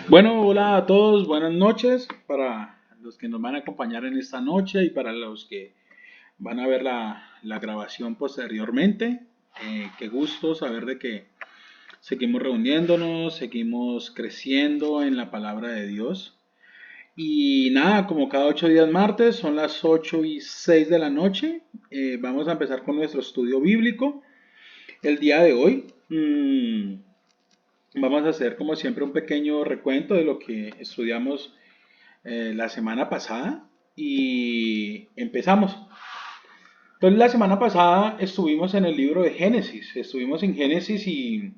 Bueno, hola a todos, buenas noches para los que nos van a acompañar en esta noche y para los que van a ver la grabación posteriormente. Qué gusto saber de que seguimos reuniéndonos, seguimos creciendo en la palabra de Dios. Y nada, como cada 8 días martes, son las 8:06 de la noche. Vamos a empezar con nuestro estudio bíblico. El día de hoy vamos a hacer como siempre un pequeño recuento de lo que estudiamos la semana pasada y empezamos. Entonces la semana pasada estuvimos en el libro de Génesis, estuvimos en Génesis y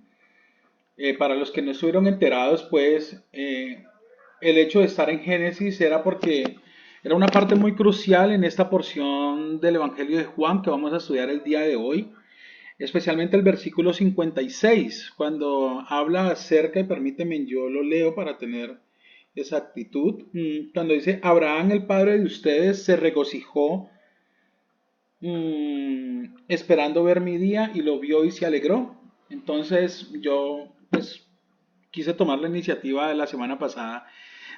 para los que no estuvieron enterados, pues el hecho de estar en Génesis era porque era una parte muy crucial en esta porción del Evangelio de Juan que vamos a estudiar el día de hoy, especialmente el versículo 56, cuando habla acerca, y permíteme, yo lo leo para tener exactitud, cuando dice, Abraham, el padre de ustedes, se regocijó esperando ver mi día y lo vio y se alegró. Entonces yo pues quise tomar la iniciativa de la semana pasada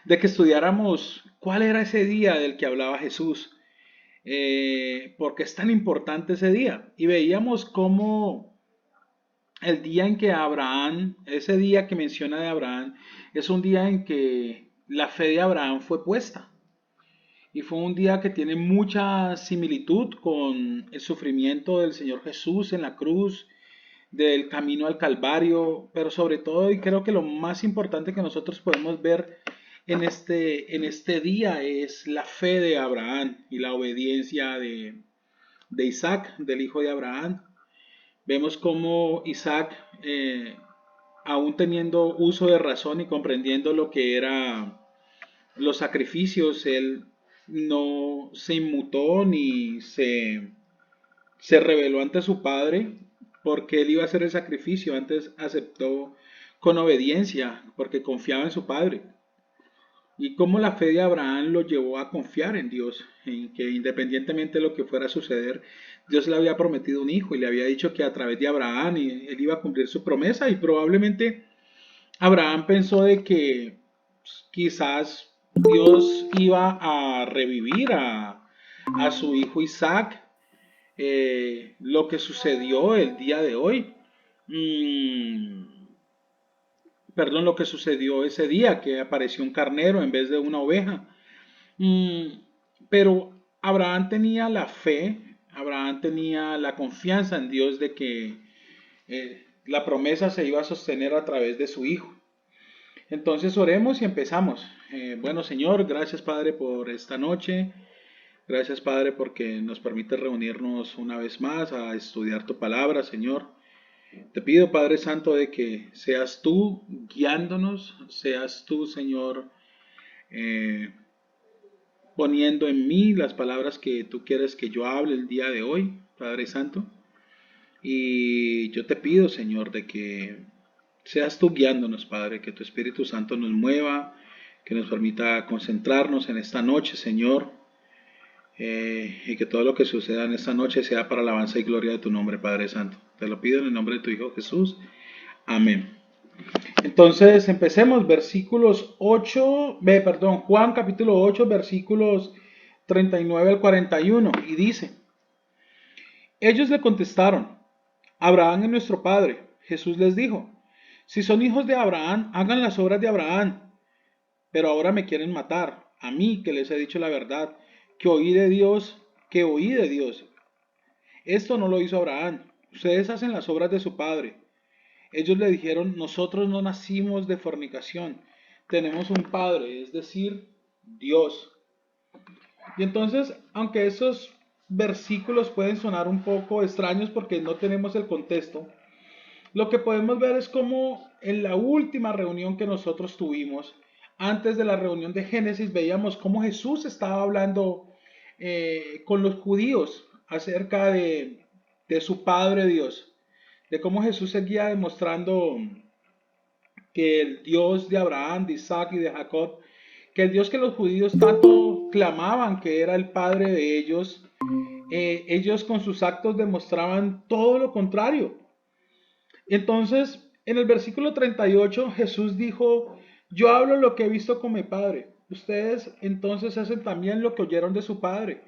de que estudiáramos cuál era ese día del que hablaba Jesús, porque es tan importante ese día. Y veíamos cómo el día en que Abraham, ese día que menciona de Abraham, es un día en que la fe de Abraham fue puesta. Y fue un día que tiene mucha similitud con el sufrimiento del Señor Jesús en la cruz, del camino al Calvario, pero sobre todo, y creo que lo más importante que nosotros podemos ver en este día es la fe de Abraham y la obediencia de Isaac, del hijo de Abraham. Vemos cómo Isaac, aún teniendo uso de razón y comprendiendo lo que eran los sacrificios, él no se inmutó ni se rebeló ante su padre porque él iba a hacer el sacrificio. Antes aceptó con obediencia porque confiaba en su padre. Y cómo la fe de Abraham lo llevó a confiar en Dios, en que independientemente de lo que fuera a suceder, Dios le había prometido un hijo y le había dicho que a través de Abraham él iba a cumplir su promesa, y probablemente Abraham pensó de que quizás Dios iba a revivir a su hijo Isaac, lo que sucedió el día de hoy. Perdón, lo que sucedió ese día, que apareció un carnero en vez de una oveja. Mm, pero Abraham tenía la fe, Abraham tenía la confianza en Dios de que la promesa se iba a sostener a través de su hijo. Entonces oremos y empezamos. Bueno, Señor, gracias Padre por esta noche. Gracias Padre porque nos permite reunirnos una vez más a estudiar tu palabra, Señor. Te pido, Padre Santo, de que seas tú guiándonos, seas tú, Señor, eh, poniendo en mí las palabras que tú quieres que yo hable el día de hoy, Padre Santo. Y yo te pido, Señor, de que seas tú guiándonos, Padre, que tu Espíritu Santo nos mueva, que nos permita concentrarnos en esta noche, Señor, y que todo lo que suceda en esta noche sea para alabanza y gloria de tu nombre, Padre Santo. Te lo pido en el nombre de tu Hijo Jesús. Amén. Entonces, empecemos, versículos 8, perdón, Juan capítulo 8, versículos 39 al 41, y dice, ellos le contestaron, Abraham es nuestro padre. Jesús les dijo, si son hijos de Abraham, hagan las obras de Abraham. Pero ahora me quieren matar, a mí que les he dicho la verdad, que oí de Dios. Esto no lo hizo Abraham. Ustedes hacen las obras de su padre. Ellos le dijeron, nosotros no nacimos de fornicación, tenemos un padre, es decir, Dios. Y entonces, aunque esos versículos pueden sonar un poco extraños porque no tenemos el contexto, lo que podemos ver es como en la última reunión que nosotros tuvimos, antes de la reunión de Génesis, veíamos cómo Jesús estaba hablando con los judíos acerca de su Padre Dios, de cómo Jesús seguía demostrando que el Dios de Abraham, de Isaac y de Jacob, que el Dios que los judíos tanto clamaban que era el Padre de ellos con sus actos demostraban todo lo contrario. Entonces, en el versículo 38, Jesús dijo Yo hablo lo que he visto con mi padre. Ustedes entonces hacen también lo que oyeron de su padre.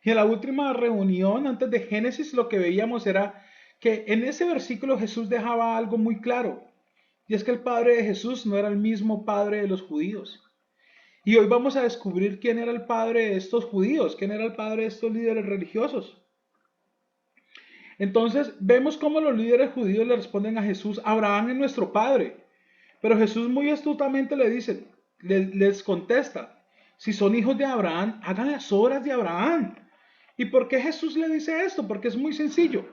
Y en la última reunión, antes de Génesis, lo que veíamos era que en ese versículo Jesús dejaba algo muy claro. Y es que el padre de Jesús no era el mismo padre de los judíos. Y hoy vamos a descubrir quién era el padre de estos judíos, quién era el padre de estos líderes religiosos. Entonces vemos cómo los líderes judíos le responden a Jesús: Abraham es nuestro padre. Pero Jesús muy astutamente le dice, les contesta: si son hijos de Abraham, hagan las obras de Abraham. ¿Y por qué Jesús le dice esto? Porque es muy sencillo.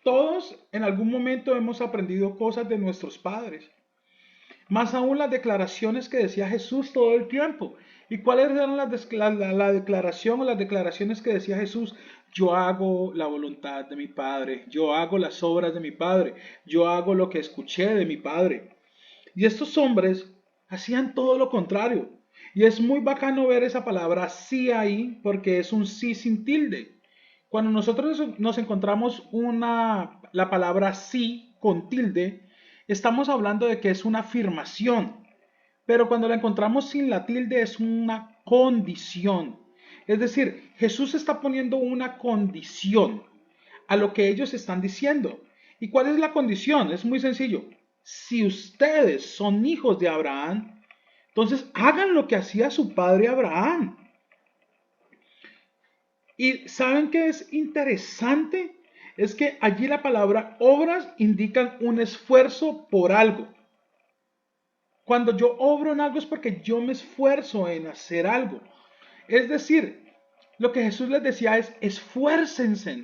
Todos en algún momento hemos aprendido cosas de nuestros padres. Más aún las declaraciones que decía Jesús todo el tiempo. ¿Y cuáles eran la declaración o las declaraciones que decía Jesús? Yo hago la voluntad de mi Padre, yo hago las obras de mi Padre, yo hago lo que escuché de mi Padre. Y estos hombres hacían todo lo contrario. Y es muy bacano ver esa palabra sí ahí, porque es un sí sin tilde. Cuando nosotros nos encontramos la palabra sí con tilde, estamos hablando de que es una afirmación. Pero cuando la encontramos sin la tilde es una condición. Es decir, Jesús está poniendo una condición a lo que ellos están diciendo. ¿Y cuál es la condición? Es muy sencillo. Si ustedes son hijos de Abraham, entonces hagan lo que hacía su padre Abraham. Y ¿saben qué es interesante? Es que allí la palabra obras indican un esfuerzo por algo. Cuando yo obro en algo es porque yo me esfuerzo en hacer algo. Es decir, lo que Jesús les decía es: esfuércense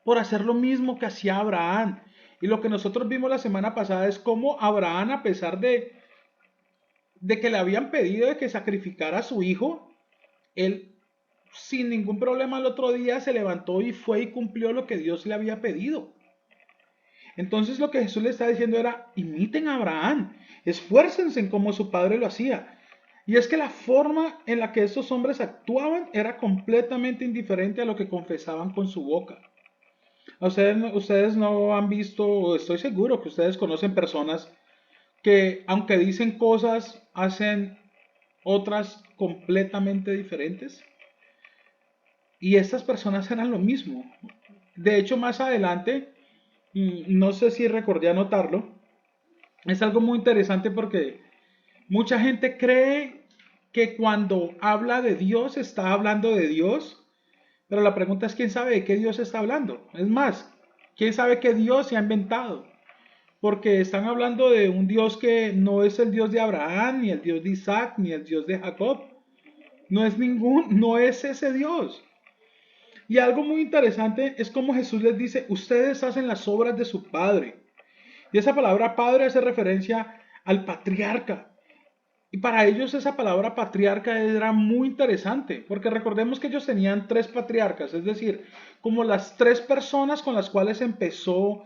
por hacer lo mismo que hacía Abraham. Y lo que nosotros vimos la semana pasada es cómo Abraham, a pesar de que le habían pedido de que sacrificara a su hijo, él sin ningún problema el otro día se levantó y fue y cumplió lo que Dios le había pedido. Entonces lo que Jesús le está diciendo era: imiten a Abraham, esfuércense en como su padre lo hacía. Y es que la forma en la que estos hombres actuaban era completamente indiferente a lo que confesaban con su boca. Ustedes no han visto, estoy seguro que ustedes conocen personas que aunque dicen cosas, hacen otras completamente diferentes. Y estas personas eran lo mismo. De hecho, más adelante, no sé si recordé anotarlo, es algo muy interesante porque mucha gente cree que cuando habla de Dios está hablando de Dios, pero la pregunta es: ¿quién sabe de qué Dios está hablando? Es más, ¿quién sabe qué Dios se ha inventado? Porque están hablando de un Dios que no es el Dios de Abraham, ni el Dios de Isaac, ni el Dios de Jacob. No es ese Dios. Y algo muy interesante es como Jesús les dice: ustedes hacen las obras de su Padre. Y esa palabra padre hace referencia al patriarca. Y para ellos esa palabra patriarca era muy interesante, porque recordemos que ellos tenían tres patriarcas, es decir, como las tres personas con las cuales empezó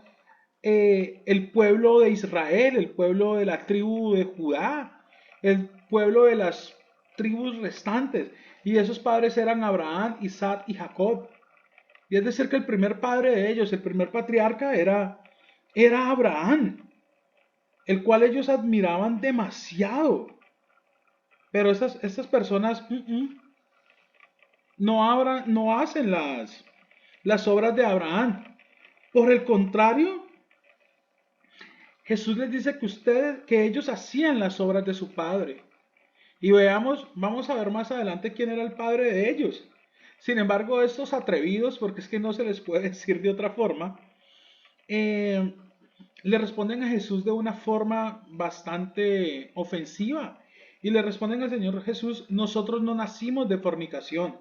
el pueblo de Israel, el pueblo de la tribu de Judá, el pueblo de las tribus restantes. Y esos padres eran Abraham, Isaac y Jacob. Y es decir, que el primer padre de ellos, el primer patriarca era Abraham, el cual ellos admiraban demasiado. Pero estas personas no hacen las obras de Abraham. Por el contrario, Jesús les dice que ellos hacían las obras de su padre. Y vamos a ver más adelante quién era el padre de ellos. Sin embargo, estos atrevidos, porque es que no se les puede decir de otra forma, eh, le responden a Jesús de una forma bastante ofensiva. Y le responden al Señor Jesús: nosotros no nacimos de fornicación.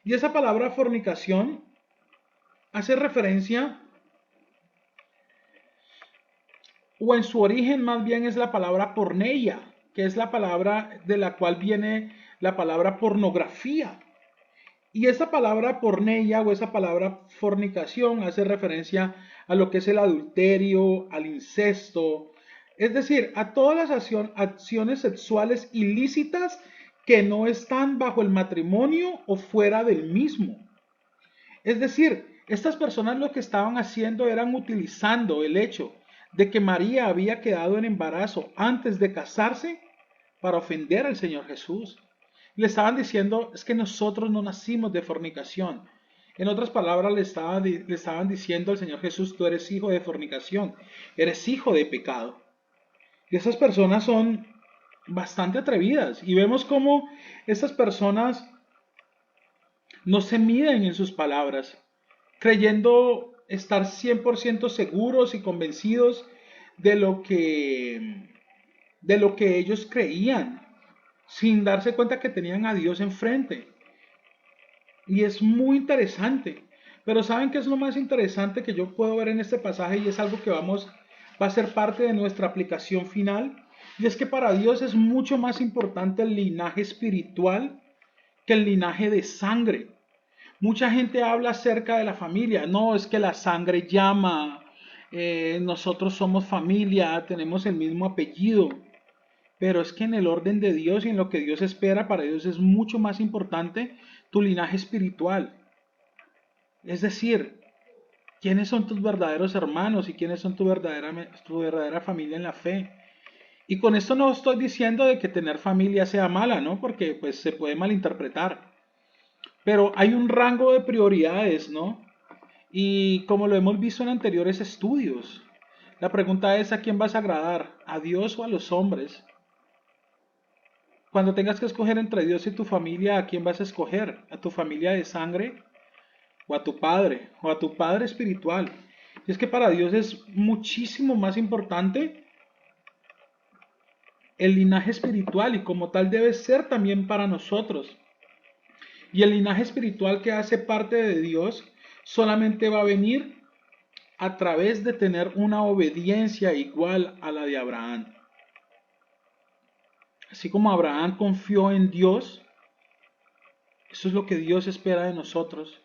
Y esa palabra fornicación hace referencia, o en su origen más bien es la palabra porneia, que es la palabra de la cual viene la palabra pornografía. Y esa palabra porneia o esa palabra fornicación hace referencia a lo que es el adulterio, al incesto, es decir, a todas las acciones sexuales ilícitas que no están bajo el matrimonio o fuera del mismo. Es decir, estas personas lo que estaban haciendo eran utilizando el hecho de que María había quedado en embarazo antes de casarse para ofender al Señor Jesús. Le estaban diciendo, es que nosotros no nacimos de fornicación. En otras palabras, le estaban diciendo al Señor Jesús, tú eres hijo de fornicación, eres hijo de pecado. Y esas personas son bastante atrevidas. Y vemos cómo estas personas no se miden en sus palabras, creyendo estar 100% seguros y convencidos de de lo que ellos creían, sin darse cuenta que tenían a Dios enfrente. Y es muy interesante. Pero ¿saben qué es lo más interesante que yo puedo ver en este pasaje? Y es algo que va a ser parte de nuestra aplicación final. Y es que para Dios es mucho más importante el linaje espiritual que el linaje de sangre. Mucha gente habla acerca de la familia. No, es que la sangre llama. Nosotros somos familia, tenemos el mismo apellido. Pero es que en el orden de Dios y en lo que Dios espera, para Dios es mucho más importante tu linaje espiritual. Es decir, quiénes son tus verdaderos hermanos y quiénes son tu verdadera familia en la fe. Y con esto no estoy diciendo de que tener familia sea mala, ¿no? Porque pues se puede malinterpretar. Pero hay un rango de prioridades, ¿no? Y como lo hemos visto en anteriores estudios, la pregunta es ¿a quién vas a agradar? ¿A Dios o a los hombres? Cuando tengas que escoger entre Dios y tu familia, ¿a quién vas a escoger? ¿A tu familia de sangre o a tu padre o a tu padre espiritual? Y es que para Dios es muchísimo más importante el linaje espiritual y como tal debe ser también para nosotros. Y el linaje espiritual que hace parte de Dios solamente va a venir a través de tener una obediencia igual a la de Abraham. Así como Abraham confió en Dios, eso es lo que Dios espera de nosotros.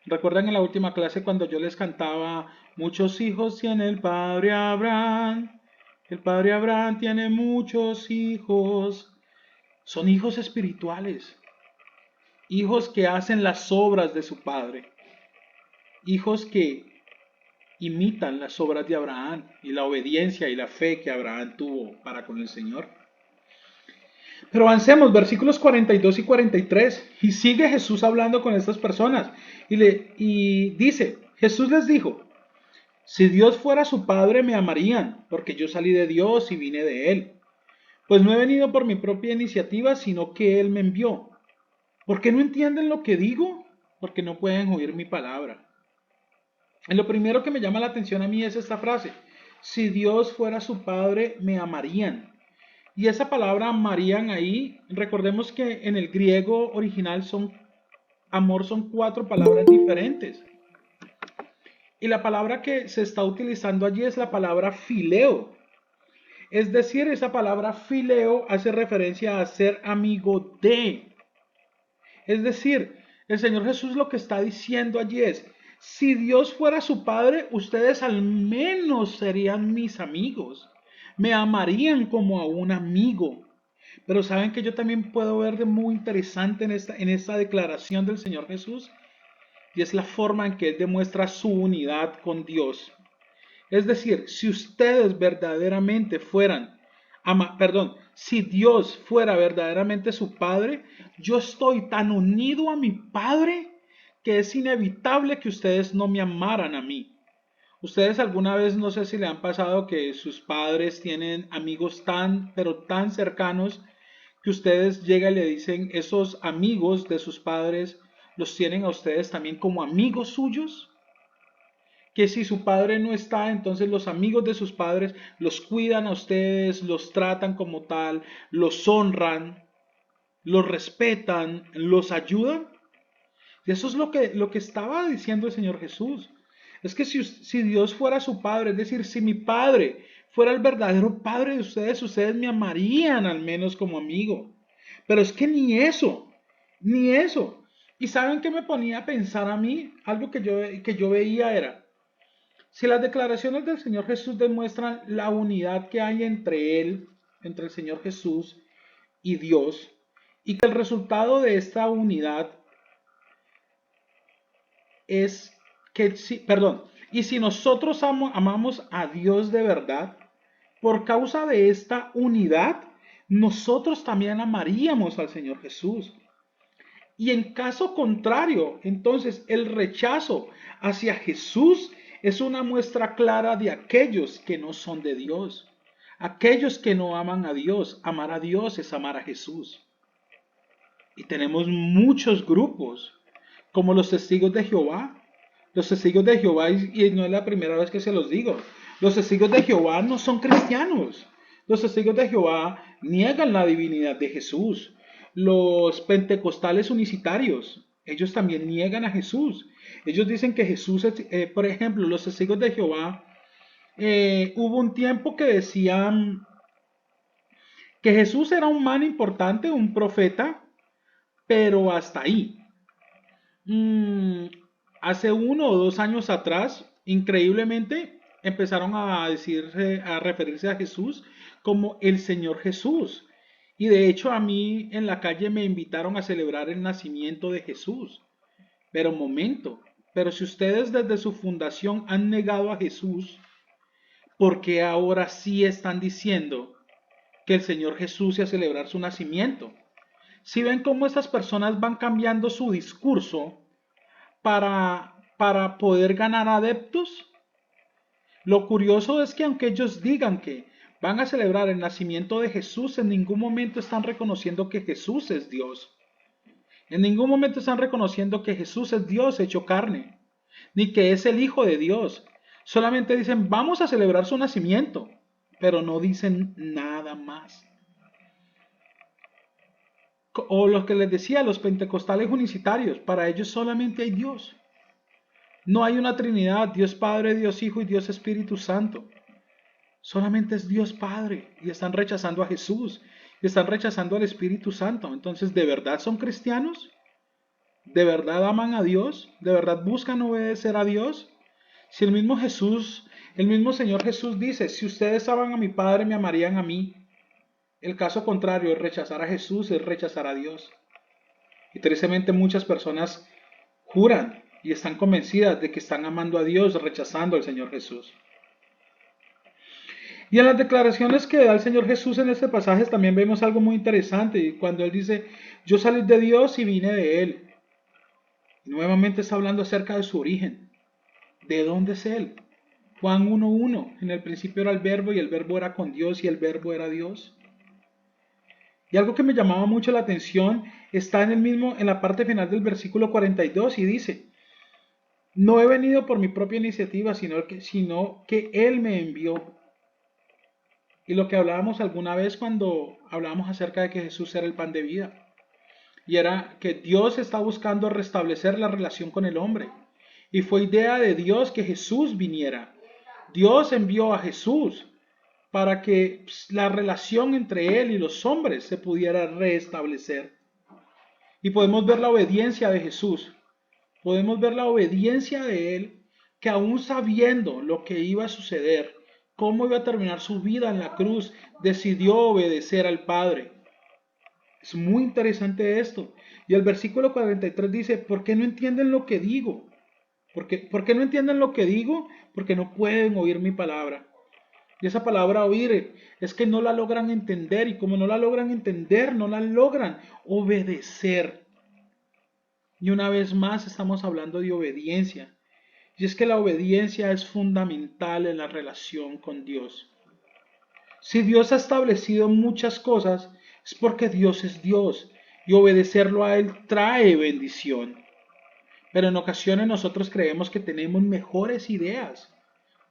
¿Recuerdan en la última clase cuando yo les cantaba, muchos hijos tiene el padre Abraham? El padre Abraham tiene muchos hijos. Son hijos espirituales, hijos que hacen las obras de su padre, hijos que imitan las obras de Abraham y la obediencia y la fe que Abraham tuvo para con el Señor. Pero avancemos, versículos 42 y 43. Y sigue Jesús hablando con estas personas. Y dice, Jesús les dijo, si Dios fuera su Padre me amarían, porque yo salí de Dios y vine de Él. Pues no he venido por mi propia iniciativa, sino que Él me envió. ¿Por qué no entienden lo que digo? Porque no pueden oír mi palabra. Y lo primero que me llama la atención a mí es esta frase. Si Dios fuera su Padre me amarían. Y esa palabra amarían ahí, recordemos que en el griego original amor son cuatro palabras diferentes. Y la palabra que se está utilizando allí es la palabra fileo. Es decir, esa palabra fileo hace referencia a ser amigo de. Es decir, el Señor Jesús lo que está diciendo allí es, si Dios fuera su Padre, ustedes al menos serían mis amigos. Me amarían como a un amigo. Pero saben que yo también puedo ver de muy interesante en esta declaración del Señor Jesús, y es la forma en que Él demuestra su unidad con Dios. Es decir, si ustedes verdaderamente si Dios fuera verdaderamente su Padre, yo estoy tan unido a mi Padre que es inevitable que ustedes no me amaran a mí. Ustedes alguna vez no sé si le han pasado que sus padres tienen amigos pero tan cercanos que ustedes llegan y le dicen, esos amigos de sus padres los tienen a ustedes también como amigos suyos, que si su padre no está, entonces los amigos de sus padres los cuidan a ustedes, los tratan como tal, los honran, los respetan, los ayudan. Y eso es lo que estaba diciendo el Señor Jesús. Es que si Dios fuera su padre, es decir, si mi padre fuera el verdadero padre de ustedes, ustedes me amarían al menos como amigo. Pero es que ni eso, ni eso. ¿Y saben qué me ponía a pensar a mí? Algo que yo veía era, si las declaraciones del Señor Jesús demuestran la unidad que hay entre Él, entre el Señor Jesús y Dios, y que el resultado de esta unidad es que, sí, perdón, Y si nosotros amamos a Dios de verdad, por causa de esta unidad, nosotros también amaríamos al Señor Jesús. Y en caso contrario, entonces el rechazo hacia Jesús es una muestra clara de aquellos que no son de Dios. Aquellos que no aman a Dios. Amar a Dios es amar a Jesús. Y tenemos muchos grupos, como los testigos de Jehová. Los testigos de Jehová, y no es la primera vez que se los digo, los testigos de Jehová no son cristianos. Los testigos de Jehová niegan la divinidad de Jesús. Los pentecostales unicitarios, ellos también niegan a Jesús. Ellos dicen que Jesús es, por ejemplo, los testigos de Jehová, hubo un tiempo que decían que Jesús era un man importante, un profeta, pero hasta ahí. Mm, Hace 1 o 2 años atrás, increíblemente, empezaron a decirse, a referirse a Jesús como el Señor Jesús. Y de hecho a mí en la calle me invitaron a celebrar el nacimiento de Jesús. Pero momento, pero si ustedes desde su fundación han negado a Jesús, ¿por qué ahora sí están diciendo que el Señor Jesús y a celebrar su nacimiento? Si ven cómo estas personas van cambiando su discurso para poder ganar adeptos. Lo curioso es que aunque ellos digan que van a celebrar el nacimiento de Jesús, en ningún momento están reconociendo que Jesús es Dios. En ningún momento están reconociendo que Jesús es Dios hecho carne, ni que es el Hijo de Dios. Solamente dicen, vamos a celebrar su nacimiento, pero no dicen nada más. O lo que les decía, los pentecostales unicitarios, para ellos solamente hay Dios. No hay una Trinidad, Dios Padre, Dios Hijo y Dios Espíritu Santo. Solamente es Dios Padre y están rechazando a Jesús, y están rechazando al Espíritu Santo. Entonces, ¿de verdad son cristianos? ¿De verdad aman a Dios? ¿De verdad buscan obedecer a Dios? Si el mismo Jesús, el mismo Señor Jesús dice, si ustedes aman a mi Padre, me amarían a mí. El caso contrario es rechazar a Jesús, es rechazar a Dios. Y tristemente muchas personas juran y están convencidas de que están amando a Dios, rechazando al Señor Jesús. Y en las declaraciones que da el Señor Jesús en este pasaje también vemos algo muy interesante. Cuando Él dice, yo salí de Dios y vine de Él. Y nuevamente está hablando acerca de su origen. ¿De dónde es Él? Juan 1:1. En el principio era el verbo y el verbo era con Dios y el verbo era Dios. Y algo que me llamaba mucho la atención está en la parte final del versículo 42 y dice, no he venido por mi propia iniciativa, sino que Él me envió. Y lo que hablábamos alguna vez cuando hablábamos acerca de que Jesús era el pan de vida. Y era que Dios está buscando restablecer la relación con el hombre. Y fue idea de Dios que Jesús viniera. Dios envió a Jesús para que la relación entre Él y los hombres se pudiera restablecer. Y podemos ver la obediencia de Jesús. Podemos ver la obediencia de Él, que aún sabiendo lo que iba a suceder, cómo iba a terminar su vida en la cruz, decidió obedecer al Padre. Es muy interesante esto. Y el versículo 43 dice, ¿por qué no entienden lo que digo? ¿Por qué no entienden lo que digo? Porque no pueden oír mi palabra. Y esa palabra oír es que no la logran entender, y como no la logran entender, no la logran obedecer. Y una vez más estamos hablando de obediencia. Y es que la obediencia es fundamental en la relación con Dios. Si Dios ha establecido muchas cosas, es porque Dios es Dios y obedecerlo a Él trae bendición. Pero en ocasiones nosotros creemos que tenemos mejores ideas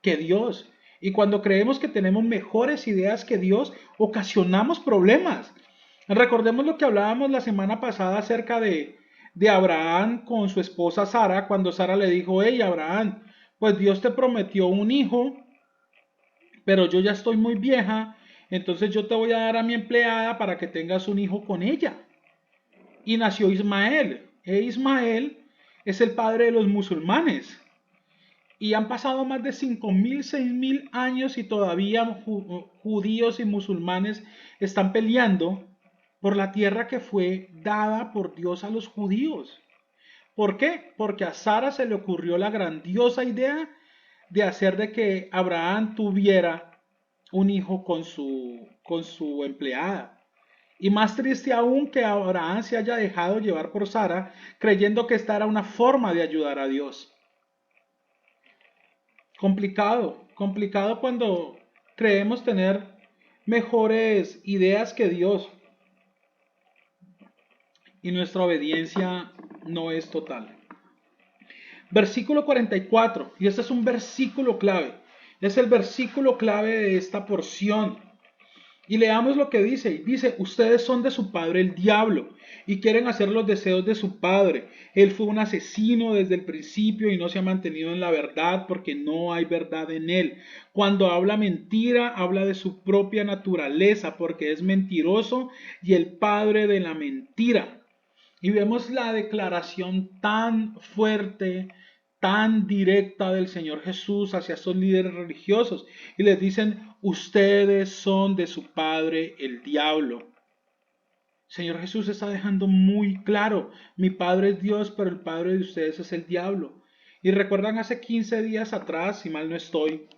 que Dios. Y cuando creemos que tenemos mejores ideas que Dios, ocasionamos problemas. Recordemos lo que hablábamos la semana pasada acerca de Abraham con su esposa Sara, cuando Sara le dijo, hey Abraham, pues Dios te prometió un hijo, pero yo ya estoy muy vieja, entonces yo te voy a dar a mi empleada para que tengas un hijo con ella. Y nació Ismael. E Ismael es el padre de los musulmanes. Y han pasado más de 5.000, 6.000 años y todavía judíos y musulmanes están peleando por la tierra que fue dada por Dios a los judíos. ¿Por qué? Porque a Sara se le ocurrió la grandiosa idea de hacer de que Abraham tuviera un hijo con su empleada. Y más triste aún que Abraham se haya dejado llevar por Sara, creyendo que esta era una forma de ayudar a Dios. Complicado, complicado cuando creemos tener mejores ideas que Dios y nuestra obediencia no es total. Versículo 44, y este es un versículo clave, es el versículo clave de esta porción. Y leamos lo que dice. Dice, ustedes son de su padre el diablo y quieren hacer los deseos de su padre. Él fue un asesino desde el principio y no se ha mantenido en la verdad porque no hay verdad en él. Cuando habla mentira, habla de su propia naturaleza porque es mentiroso y el padre de la mentira. Y vemos la declaración tan fuerte, tan directa del Señor Jesús hacia estos líderes religiosos. Y les dicen, ustedes son de su padre el diablo. Señor Jesús está dejando muy claro, mi padre es Dios, pero el padre de ustedes es el diablo. Y recuerdan hace 15 días atrás, si mal no estoy,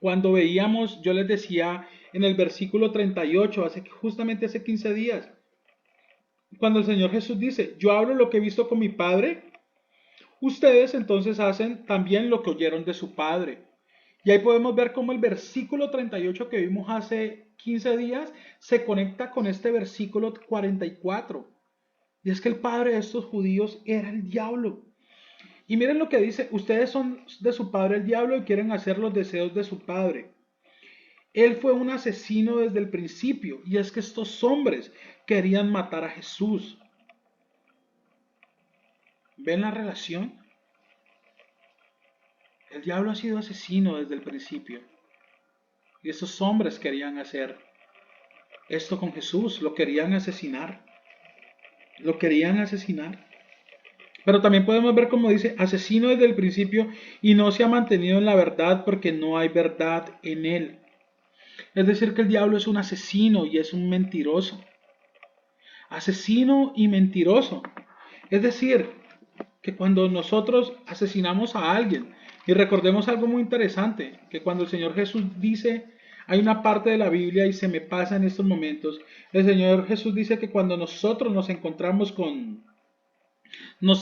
cuando veíamos, yo les decía en el versículo 38, justamente hace 15 días, cuando el Señor Jesús dice, yo hablo lo que he visto con mi Padre, ustedes entonces hacen también lo que oyeron de su Padre. Y ahí podemos ver cómo el versículo 38 que vimos hace 15 días se conecta con este versículo 44. Y es que el padre de estos judíos era el diablo. Y miren lo que dice, ustedes son de su padre el diablo y quieren hacer los deseos de su padre. Él fue un asesino desde el principio, y es que estos hombres querían matar a Jesús. ¿Ven la relación? El diablo ha sido asesino desde el principio. Y esos hombres querían hacer esto con Jesús, lo querían asesinar. Lo querían asesinar. Pero también podemos ver como dice, asesino desde el principio y no se ha mantenido en la verdad porque no hay verdad en él. Es decir, que el diablo es un asesino y es un mentiroso. Asesino y mentiroso. Es decir, que cuando nosotros asesinamos a alguien, y recordemos algo muy interesante, que cuando el Señor Jesús dice, hay una parte de la Biblia y se me pasa en estos momentos, el Señor Jesús dice que cuando nosotros nos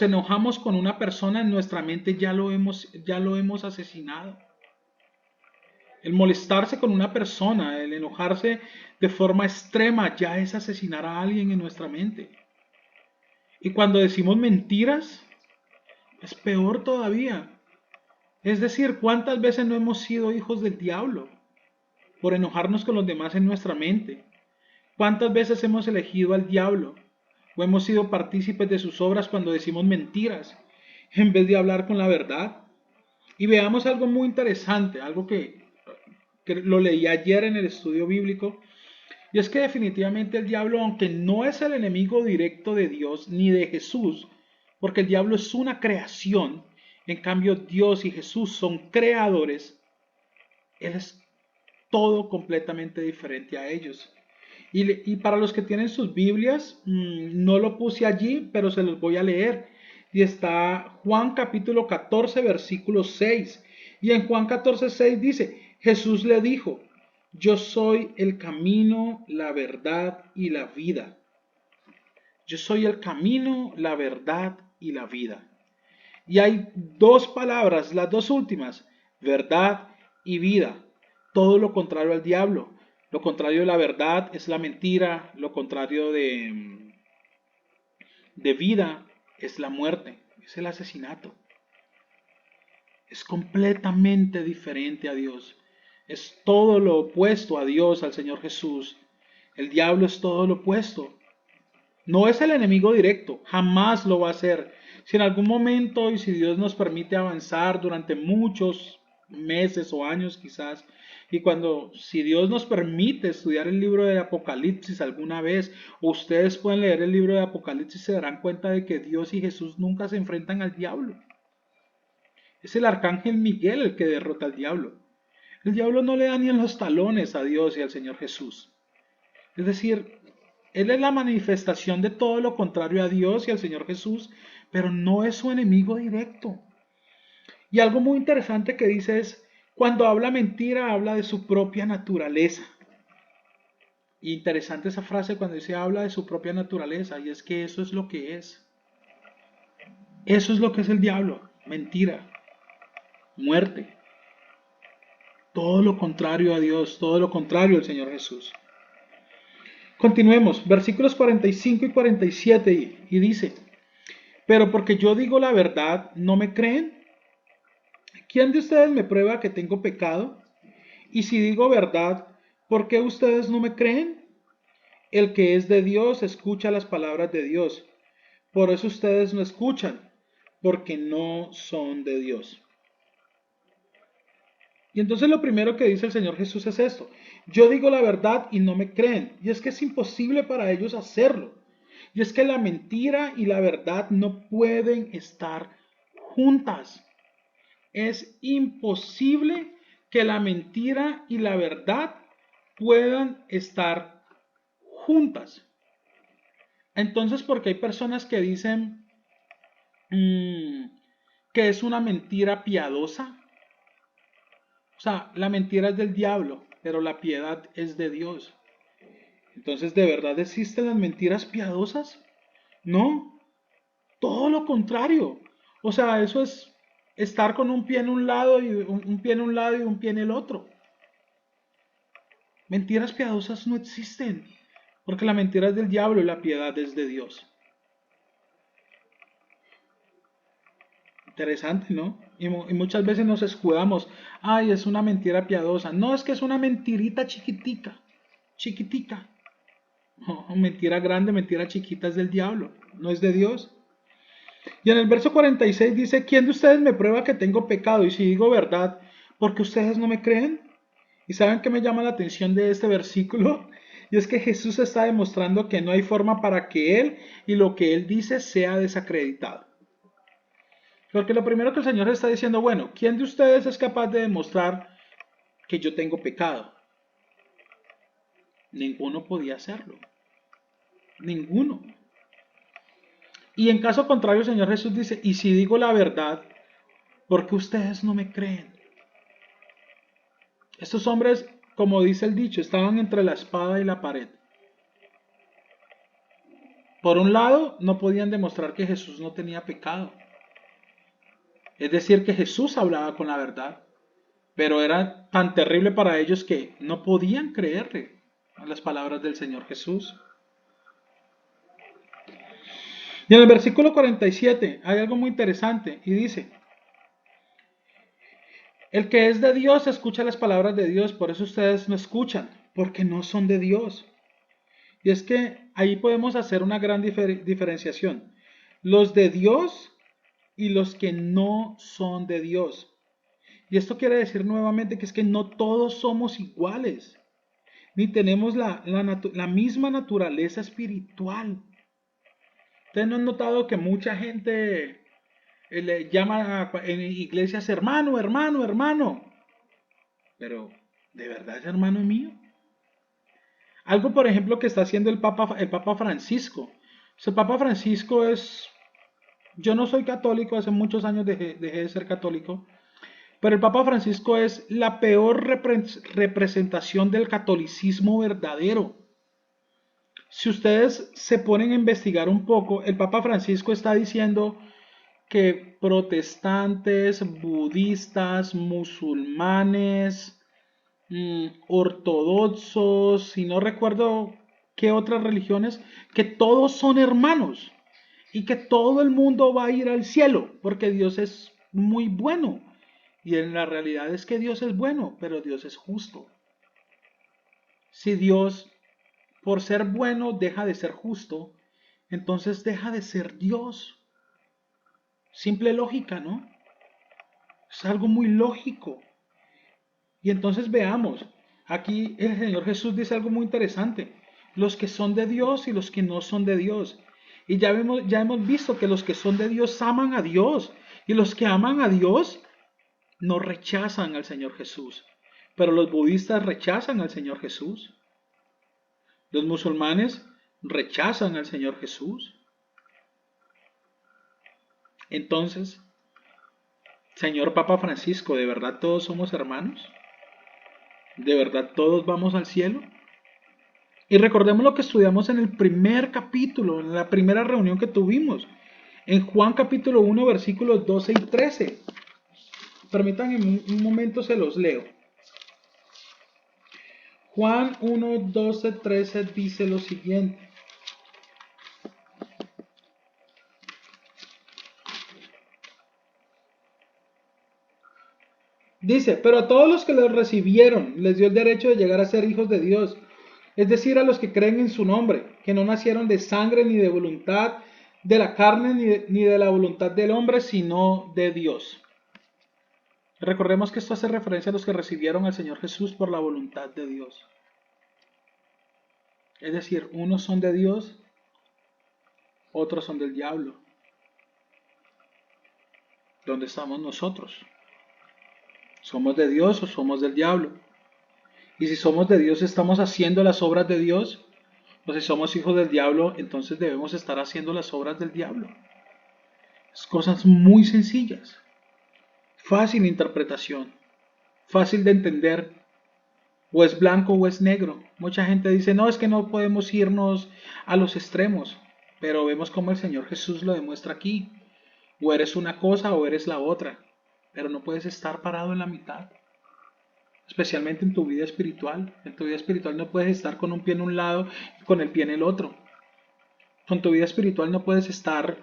enojamos con una persona en nuestra mente, ya lo hemos asesinado. El molestarse con una persona, el enojarse de forma extrema, ya es asesinar a alguien en nuestra mente. Y cuando decimos mentiras, es peor todavía. Es decir, ¿cuántas veces no hemos sido hijos del diablo por enojarnos con los demás en nuestra mente? ¿Cuántas veces hemos elegido al diablo o hemos sido partícipes de sus obras cuando decimos mentiras en vez de hablar con la verdad? Y veamos algo muy interesante, algo que lo leí ayer en el estudio bíblico, y es que definitivamente el diablo, aunque no es el enemigo directo de Dios ni de Jesús, porque el diablo es una creación, en cambio Dios y Jesús son creadores, él es todo completamente diferente a ellos. Y para los que tienen sus Biblias, no lo puse allí, pero se los voy a leer. Y está Juan capítulo 14, versículo 6. Y en Juan 14, 6 dice, Jesús le dijo, yo soy el camino, la verdad y la vida. Yo soy el camino, la verdad y la vida. Y hay dos palabras, las dos últimas, verdad y vida. Todo lo contrario al diablo. Lo contrario de la verdad es la mentira. Lo contrario de vida es la muerte, es el asesinato. Es completamente diferente a Dios. Es todo lo opuesto a Dios, al Señor Jesús. El diablo es todo lo opuesto. No es el enemigo directo, jamás lo va a ser. Si en algún momento y si Dios nos permite avanzar durante muchos meses o años quizás, y si Dios nos permite estudiar el libro de Apocalipsis alguna vez, o ustedes pueden leer el libro de Apocalipsis, se darán cuenta de que Dios y Jesús nunca se enfrentan al diablo. Es el arcángel Miguel el que derrota al diablo. El diablo no le da ni en los talones a Dios y al Señor Jesús. Es decir, Él es la manifestación de todo lo contrario a Dios y al Señor Jesús, pero no es su enemigo directo. Y algo muy interesante que dice es, cuando habla mentira, habla de su propia naturaleza. Interesante esa frase cuando dice habla de su propia naturaleza, y es que eso es lo que es. Eso es lo que es el diablo, mentira, muerte. Todo lo contrario a Dios, todo lo contrario al Señor Jesús. Continuemos, versículos 45 y 47 y dice, pero porque yo digo la verdad, ¿no me creen? ¿Quién de ustedes me prueba que tengo pecado? Y si digo verdad, ¿por qué ustedes no me creen? El que es de Dios escucha las palabras de Dios. Por eso ustedes no escuchan, porque no son de Dios. Y entonces lo primero que dice el Señor Jesús es esto. Yo digo la verdad y no me creen. Y es que es imposible para ellos hacerlo. Y es que la mentira y la verdad no pueden estar juntas. Es imposible que la mentira y la verdad puedan estar juntas. Entonces, porque hay personas que dicen que es una mentira piadosa. O sea, la mentira es del diablo, pero la piedad es de Dios. Entonces, ¿de verdad existen las mentiras piadosas? No, todo lo contrario. O sea, eso es estar con un pie en un lado y un pie en un lado y un pie en el otro. Mentiras piadosas no existen, porque la mentira es del diablo y la piedad es de Dios. Interesante, ¿no? Y muchas veces nos escudamos, ay, es una mentira piadosa. No, es que es una mentirita chiquitica, chiquitica. No, mentira grande, mentira chiquita es del diablo, no es de Dios. Y en el verso 46 dice, ¿quién de ustedes me prueba que tengo pecado? Y si digo verdad, ¿por qué ustedes no me creen? ¿Y saben qué me llama la atención de este versículo? Y es que Jesús está demostrando que no hay forma para que Él y lo que Él dice sea desacreditado. Porque lo primero que el Señor está diciendo, bueno, ¿quién de ustedes es capaz de demostrar que yo tengo pecado? Ninguno podía hacerlo. Ninguno. Y en caso contrario, el Señor Jesús dice, y si digo la verdad, ¿por qué ustedes no me creen? Estos hombres, como dice el dicho, estaban entre la espada y la pared. Por un lado, no podían demostrar que Jesús no tenía pecado. Es decir, que Jesús hablaba con la verdad. Pero era tan terrible para ellos que no podían creerle a las palabras del Señor Jesús. Y en el versículo 47 hay algo muy interesante y dice, el que es de Dios escucha las palabras de Dios, por eso ustedes no escuchan, porque no son de Dios. Y es que ahí podemos hacer una gran diferenciación. Los de Dios y los que no son de Dios. Y esto quiere decir nuevamente que es que no todos somos iguales, ni tenemos la misma naturaleza espiritual. Ustedes no han notado que mucha gente le llama en iglesias hermano, hermano, hermano. Pero, ¿de verdad es hermano mío? Algo, por ejemplo, que está haciendo el Papa Francisco. El Papa Francisco es... Yo no soy católico, hace muchos años dejé de ser católico. Pero el Papa Francisco es la peor representación del catolicismo verdadero. Si ustedes se ponen a investigar un poco, el Papa Francisco está diciendo que protestantes, budistas, musulmanes, ortodoxos, y no recuerdo qué otras religiones, que todos son hermanos y que todo el mundo va a ir al cielo porque Dios es muy bueno. Y en la realidad es que Dios es bueno, pero Dios es justo. Si Dios, por ser bueno, deja de ser justo, entonces deja de ser Dios. Simple lógica, ¿no? Es algo muy lógico. Y entonces veamos, aquí el Señor Jesús dice algo muy interesante. Los que son de Dios y los que no son de Dios. Y ya hemos visto que los que son de Dios aman a Dios. Y los que aman a Dios no rechazan al Señor Jesús. Pero los budistas rechazan al Señor Jesús. Los musulmanes rechazan al Señor Jesús. Entonces, Señor Papa Francisco, ¿de verdad todos somos hermanos? ¿De verdad todos vamos al cielo? Y recordemos lo que estudiamos en el primer capítulo, en la primera reunión que tuvimos, en Juan capítulo 1, versículos 12 y 13. Permítanme un momento, se los leo. Juan 1, 12, 13 dice lo siguiente. Dice, pero a todos los que los recibieron les dio el derecho de llegar a ser hijos de Dios, es decir, a los que creen en su nombre, que no nacieron de sangre ni de voluntad de la carne ni de la voluntad del hombre, sino de Dios. Recordemos que esto hace referencia a los que recibieron al Señor Jesús por la voluntad de Dios. Es decir, unos son de Dios, otros son del diablo. ¿Dónde estamos nosotros? ¿Somos de Dios o somos del diablo? Y si somos de Dios, ¿estamos haciendo las obras de Dios? O si somos hijos del diablo, entonces debemos estar haciendo las obras del diablo. Es cosas muy sencillas. Fácil interpretación. Fácil de entender. O es blanco o es negro. Mucha gente dice, no, es que no podemos irnos a los extremos. Pero vemos cómo el Señor Jesús lo demuestra aquí. O eres una cosa o eres la otra. Pero no puedes estar parado en la mitad. Especialmente en tu vida espiritual. En tu vida espiritual no puedes estar con un pie en un lado y con el pie en el otro. Con tu vida espiritual no puedes estar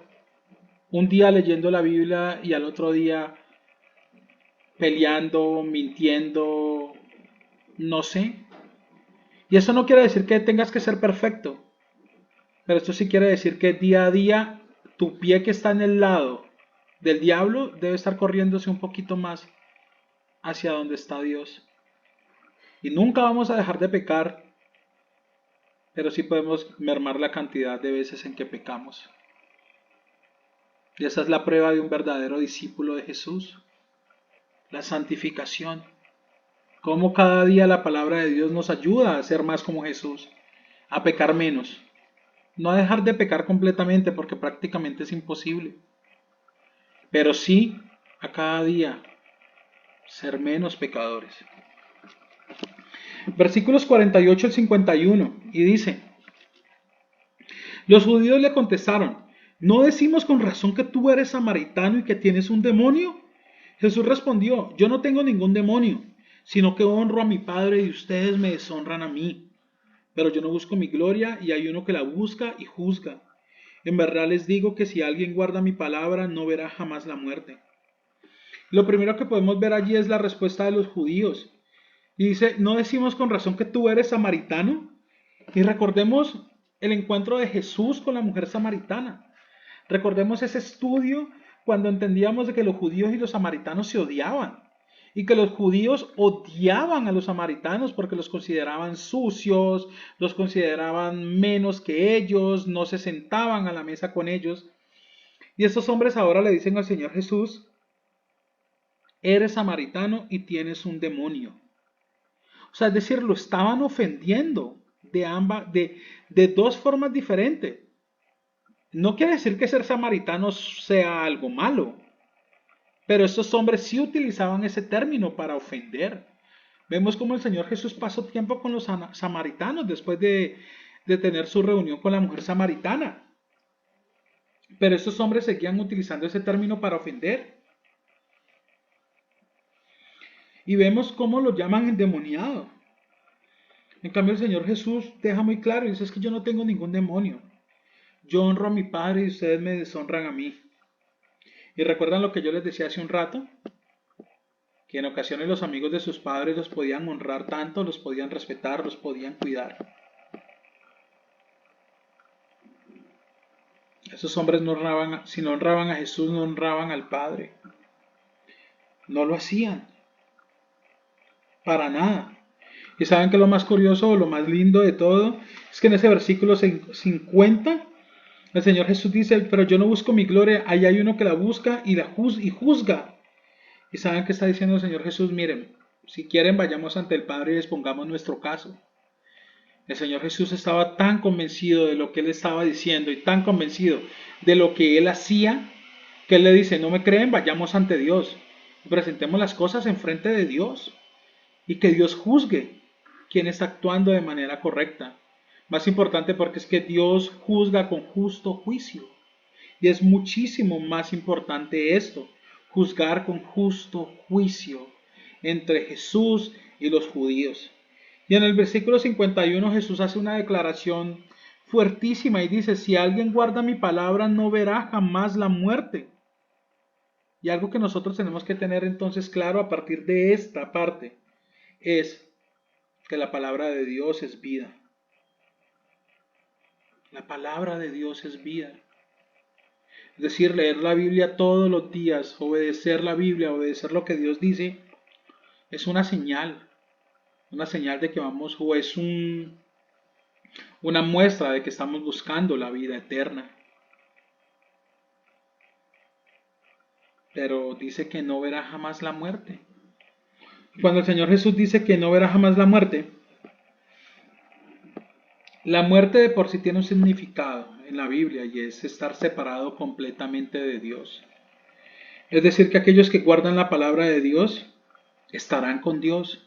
un día leyendo la Biblia y al otro día peleando, mintiendo, no sé. Y eso no quiere decir que tengas que ser perfecto. Pero esto sí quiere decir que día a día tu pie que está en el lado del diablo debe estar corriéndose un poquito más hacia donde está Dios. Y nunca vamos a dejar de pecar, pero sí podemos mermar la cantidad de veces en que pecamos. Y esa es la prueba de un verdadero discípulo de Jesús, la santificación. Cómo cada día la palabra de Dios nos ayuda a ser más como Jesús, a pecar menos. No a dejar de pecar completamente porque prácticamente es imposible, pero sí a cada día ser menos pecadores. Versículos 48 al 51, y dice, los judíos le contestaron, ¿no decimos con razón que tú eres samaritano y que tienes un demonio? Jesús respondió, yo no tengo ningún demonio, sino que honro a mi Padre y ustedes me deshonran a mí. Pero yo no busco mi gloria y hay uno que la busca y juzga. En verdad les digo que si alguien guarda mi palabra no verá jamás la muerte. Lo primero que podemos ver allí es la respuesta de los judíos. Y dice, ¿no decimos con razón que tú eres samaritano? Y recordemos el encuentro de Jesús con la mujer samaritana. Recordemos ese estudio cuando entendíamos de que los judíos y los samaritanos se odiaban. Y que los judíos odiaban a los samaritanos porque los consideraban sucios, los consideraban menos que ellos, no se sentaban a la mesa con ellos. Y estos hombres ahora le dicen al Señor Jesús, eres samaritano y tienes un demonio. O sea, es decir, lo estaban ofendiendo de dos formas diferentes. No quiere decir que ser samaritano sea algo malo, pero estos hombres sí utilizaban ese término para ofender. Vemos cómo el Señor Jesús pasó tiempo con los samaritanos después de tener su reunión con la mujer samaritana. Pero estos hombres seguían utilizando ese término para ofender. Y vemos cómo lo llaman endemoniado. En cambio el Señor Jesús deja muy claro y dice, es que yo no tengo ningún demonio. Yo honro a mi Padre y ustedes me deshonran a mí. Y recuerdan lo que yo les decía hace un rato, que en ocasiones los amigos de sus padres los podían honrar tanto, los podían respetar, los podían cuidar. Esos hombres no honraban, si no honraban a Jesús, no honraban al Padre. No lo hacían. Para nada. Y saben que lo más curioso o lo más lindo de todo es que en ese versículo 50 el Señor Jesús dice, pero yo no busco mi gloria, ahí hay uno que la busca y juzga. Y saben que está diciendo el Señor Jesús, miren, si quieren vayamos ante el Padre y expongamos nuestro caso. El Señor Jesús estaba tan convencido de lo que Él estaba diciendo y tan convencido de lo que Él hacía, que Él le dice, no me creen, vayamos ante Dios. Presentemos las cosas enfrente de Dios y que Dios juzgue quién está actuando de manera correcta. Más importante porque es que Dios juzga con justo juicio. Y es muchísimo más importante esto, juzgar con justo juicio entre Jesús y los judíos. Y en el versículo 51 Jesús hace una declaración fuertísima y dice, si alguien guarda mi palabra no verá jamás la muerte. Y algo que nosotros tenemos que tener entonces claro a partir de esta parte es que la palabra de Dios es vida. La palabra de Dios es vida. Es decir, leer la Biblia todos los días, obedecer la Biblia, obedecer lo que Dios dice, es una señal de que vamos, o es una muestra de que estamos buscando la vida eterna. Pero dice que no verá jamás la muerte. Cuando el Señor Jesús dice que no verá jamás la muerte de por sí tiene un significado en la Biblia y es estar separado completamente de Dios. Es decir, que aquellos que guardan la palabra de Dios estarán con Dios.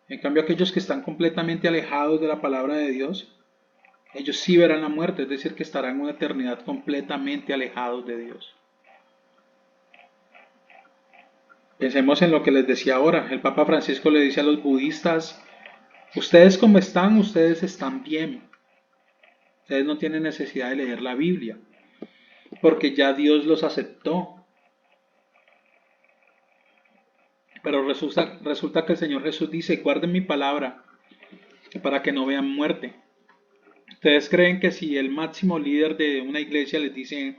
En cambio, aquellos que están completamente alejados de la palabra de Dios, ellos sí verán la muerte, es decir, que estarán una eternidad completamente alejados de Dios. Pensemos en lo que les decía ahora. El Papa Francisco le dice a los budistas, ustedes como están, ustedes están bien. Ustedes no tienen necesidad de leer la Biblia, porque ya Dios los aceptó. Pero resulta que el Señor Jesús dice, guarden mi palabra para que no vean muerte. ¿Ustedes creen que si el máximo líder de una iglesia les dice,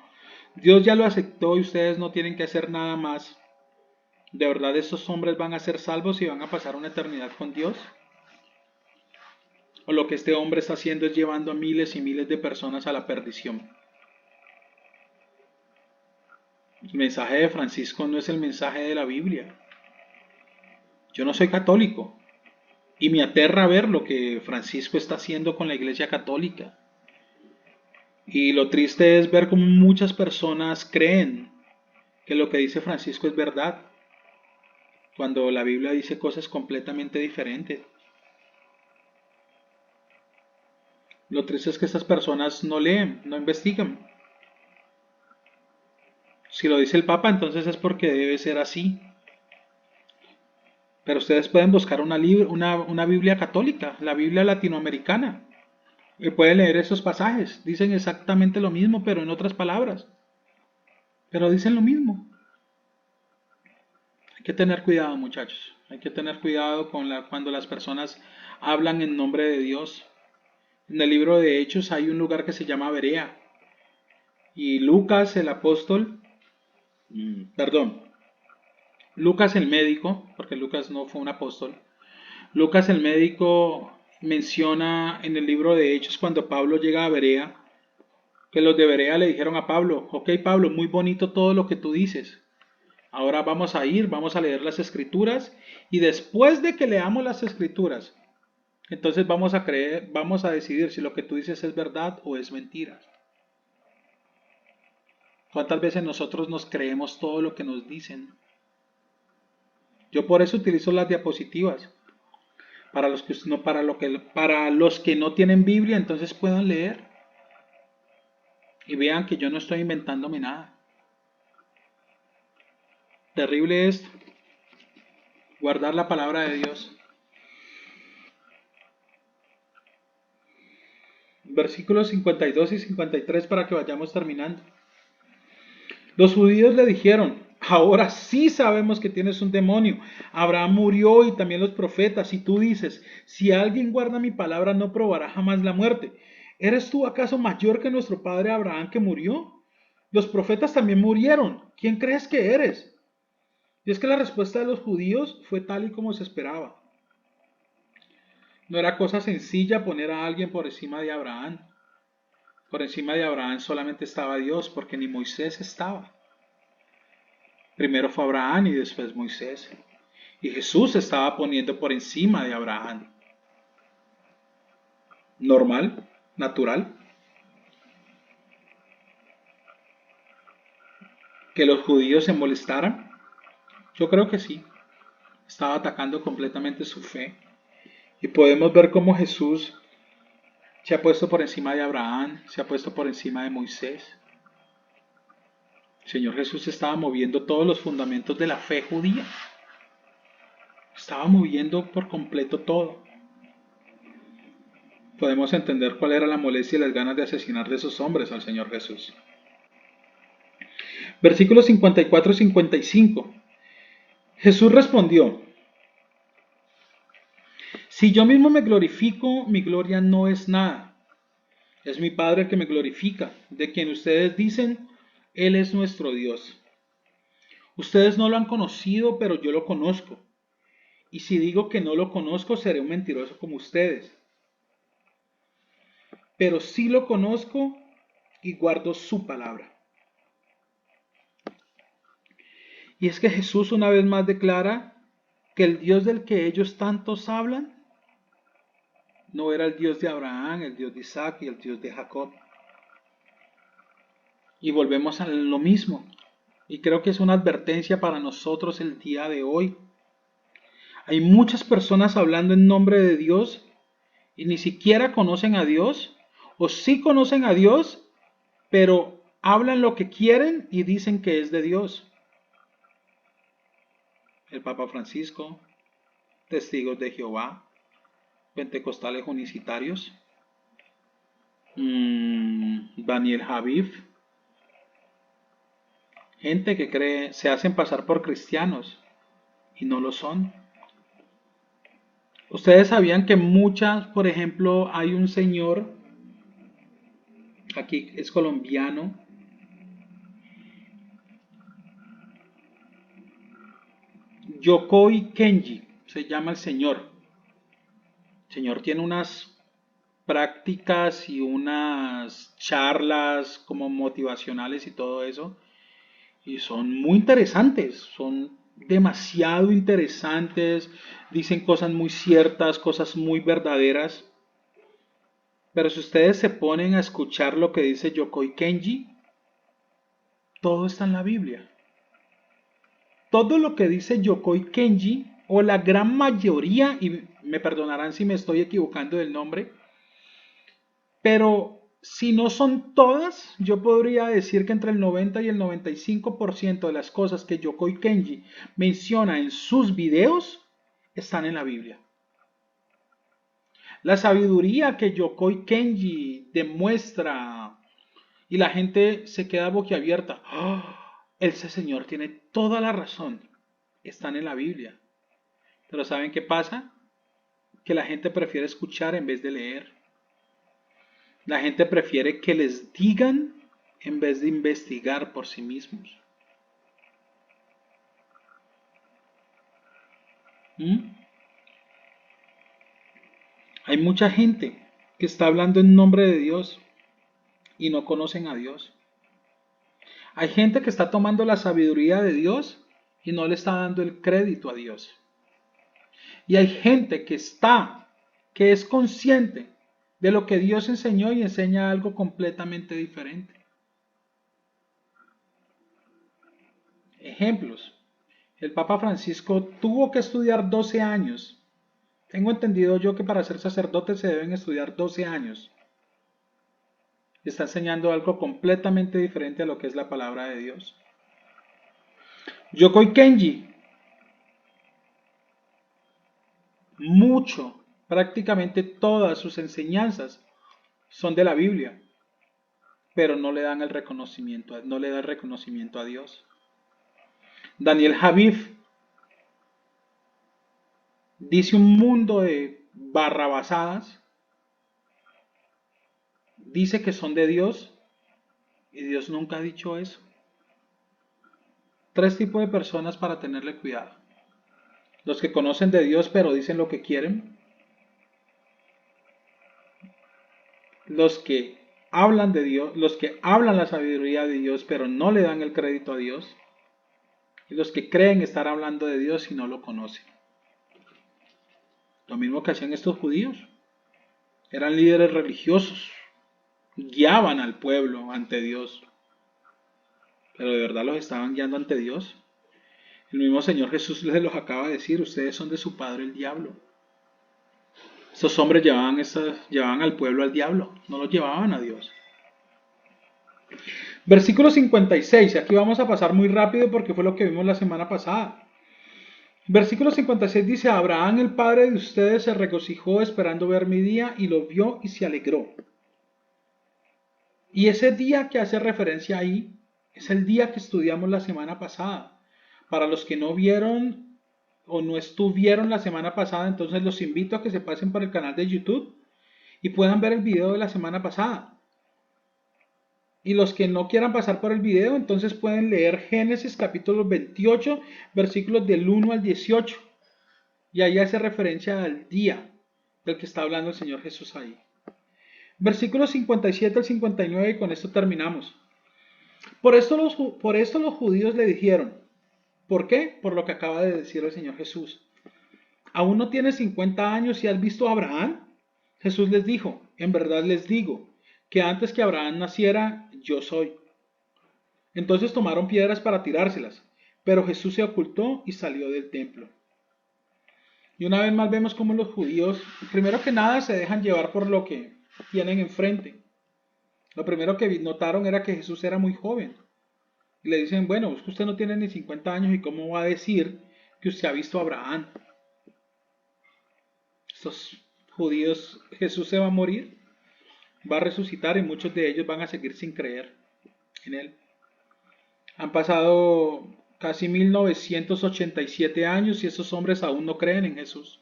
Dios ya lo aceptó y ustedes no tienen que hacer nada más, de verdad estos hombres van a ser salvos y van a pasar una eternidad con Dios? ¿O lo que este hombre está haciendo es llevando a miles y miles de personas a la perdición? El mensaje de Francisco no es el mensaje de la Biblia. Yo no soy católico y me aterra ver lo que Francisco está haciendo con la iglesia católica. Y lo triste es ver cómo muchas personas creen que lo que dice Francisco es verdad, cuando la Biblia dice cosas completamente diferentes. Lo triste es que estas personas no leen, no investigan. Si lo dice el Papa, entonces es porque debe ser así. Pero ustedes pueden buscar una Biblia católica, la Biblia latinoamericana, y pueden leer esos pasajes. Dicen exactamente lo mismo, pero en otras palabras. Pero dicen lo mismo. Hay que tener cuidado, muchachos. Hay que tener cuidado cuando las personas hablan en nombre de Dios. En el libro de Hechos hay un lugar que se llama Berea. Y Lucas, el apóstol, perdón, Lucas el médico, porque Lucas no fue un apóstol, Lucas el médico menciona en el libro de Hechos cuando Pablo llega a Berea, que los de Berea le dijeron a Pablo, ok Pablo, muy bonito todo lo que tú dices, ahora vamos a ir, vamos a leer las escrituras y después de que leamos las escrituras, entonces vamos a decidir si lo que tú dices es verdad o es mentira. ¿Cuántas veces nosotros nos creemos todo lo que nos dicen? Yo por eso utilizo las diapositivas. Para los que no tienen Biblia, entonces puedan leer y vean que yo no estoy inventándome nada. Terrible esto, guardar la palabra de Dios. Versículos 52 y 53 para que vayamos terminando. Los judíos le dijeron, ahora sí sabemos que tienes un demonio. Abraham murió y también los profetas. Y tú dices, si alguien guarda mi palabra no probará jamás la muerte. ¿Eres tú acaso mayor que nuestro padre Abraham que murió? Los profetas también murieron. ¿Quién crees que eres? Y es que la respuesta de los judíos fue tal y como se esperaba. No era cosa sencilla poner a alguien por encima de Abraham. Por encima de Abraham solamente estaba Dios, porque ni Moisés estaba. Primero fue Abraham y después Moisés. Y Jesús se estaba poniendo por encima de Abraham. Normal, natural. Que los judíos se molestaran. Yo creo que sí. Estaba atacando completamente su fe. Y podemos ver cómo Jesús se ha puesto por encima de Abraham, se ha puesto por encima de Moisés. El Señor Jesús estaba moviendo todos los fundamentos de la fe judía. Estaba moviendo por completo todo. Podemos entender cuál era la molestia y las ganas de asesinar de esos hombres al Señor Jesús. Versículos 54 y 55. Jesús respondió: si yo mismo me glorifico, mi gloria no es nada. Es mi Padre el que me glorifica, de quien ustedes dicen, Él es nuestro Dios. Ustedes no lo han conocido, pero yo lo conozco. Y si digo que no lo conozco, seré un mentiroso como ustedes. Pero sí lo conozco y guardo su palabra. Y es que Jesús una vez más declara que el Dios del que ellos tantos hablan no era el Dios de Abraham, el Dios de Isaac y el Dios de Jacob. Y volvemos a lo mismo. Y creo que es una advertencia para nosotros el día de hoy. Hay muchas personas hablando en nombre de Dios y ni siquiera conocen a Dios, o sí conocen a Dios, pero hablan lo que quieren y dicen que es de Dios. El Papa Francisco, testigos de Jehová, pentecostales unicitarios, Daniel Javif, gente que cree, se hacen pasar por cristianos y no lo son. Ustedes sabían que muchas, por ejemplo, hay un señor, aquí es colombiano, Yokoi Kenji, se llama el señor. El señor tiene unas prácticas y unas charlas como motivacionales y todo eso, y son muy interesantes, son demasiado interesantes, dicen cosas muy ciertas, cosas muy verdaderas. Pero si ustedes se ponen a escuchar lo que dice Yokoi Kenji, todo está en la Biblia. Todo lo que dice Yokoi Kenji, o la gran mayoría, y me perdonarán si me estoy equivocando del nombre, pero si no son todas, yo podría decir que entre el 90 y el 95% de las cosas que Yokoi Kenji menciona en sus videos están en la Biblia. La sabiduría que Yokoi Kenji demuestra y la gente se queda boquiabierta. ¡Oh! Ese señor tiene toda la razón. Están en la Biblia. Pero ¿saben qué pasa? Que la gente prefiere escuchar en vez de leer. La gente prefiere que les digan en vez de investigar por sí mismos. ¿Mm? Hay mucha gente que está hablando en nombre de Dios y no conocen a Dios. Hay gente que está tomando la sabiduría de Dios y no le está dando el crédito a Dios. Y hay gente que es consciente de lo que Dios enseñó y enseña algo completamente diferente. Ejemplos. El Papa Francisco tuvo que estudiar 12 años. Tengo entendido yo que para ser sacerdote se deben estudiar 12 años. Está enseñando algo completamente diferente a lo que es la palabra de Dios. Yokoi Kenji, prácticamente todas sus enseñanzas son de la Biblia, pero no le dan el reconocimiento, no le da el reconocimiento a Dios. Daniel Javif dice un mundo de barrabasadas, dice que son de Dios y Dios nunca ha dicho eso. Tres tipos de personas para tenerle cuidado. Los que conocen de Dios pero dicen lo que quieren. Los que hablan de Dios, los que hablan la sabiduría de Dios pero no le dan el crédito a Dios. Y los que creen estar hablando de Dios y no lo conocen. Lo mismo que hacían estos judíos. Eran líderes religiosos. Guiaban al pueblo ante Dios. Pero de verdad los estaban guiando ante Dios. El mismo Señor Jesús les los acaba de decir, ustedes son de su padre el diablo. Estos hombres llevaban al pueblo al diablo, no los llevaban a Dios. Versículo 56, aquí vamos a pasar muy rápido porque fue lo que vimos la semana pasada. Versículo 56 dice, Abraham el padre de ustedes se regocijó esperando ver mi día y lo vio y se alegró. Y ese día que hace referencia ahí es el día que estudiamos la semana pasada. Para los que no vieron o no estuvieron la semana pasada, entonces los invito a que se pasen por el canal de YouTube y puedan ver el video de la semana pasada. Y los que no quieran pasar por el video, entonces pueden leer Génesis capítulo 28, versículos del 1 al 18. Y ahí hace referencia al día del que está hablando el Señor Jesús ahí. Versículos 57 al 59 y con esto terminamos. Por esto los judíos le dijeron, ¿por qué? Por lo que acaba de decir el Señor Jesús. ¿Aún no tienes 50 años y has visto a Abraham? Jesús les dijo, en verdad les digo, que antes que Abraham naciera, yo soy. Entonces tomaron piedras para tirárselas, pero Jesús se ocultó y salió del templo. Y una vez más vemos cómo los judíos, primero que nada, se dejan llevar por lo que tienen enfrente. Lo primero que notaron era que Jesús era muy joven. Y le dicen, bueno, es que usted no tiene ni 50 años y cómo va a decir que usted ha visto a Abraham. Estos judíos, Jesús se va a morir, va a resucitar y muchos de ellos van a seguir sin creer en él. Han pasado casi 1987 años y esos hombres aún no creen en Jesús.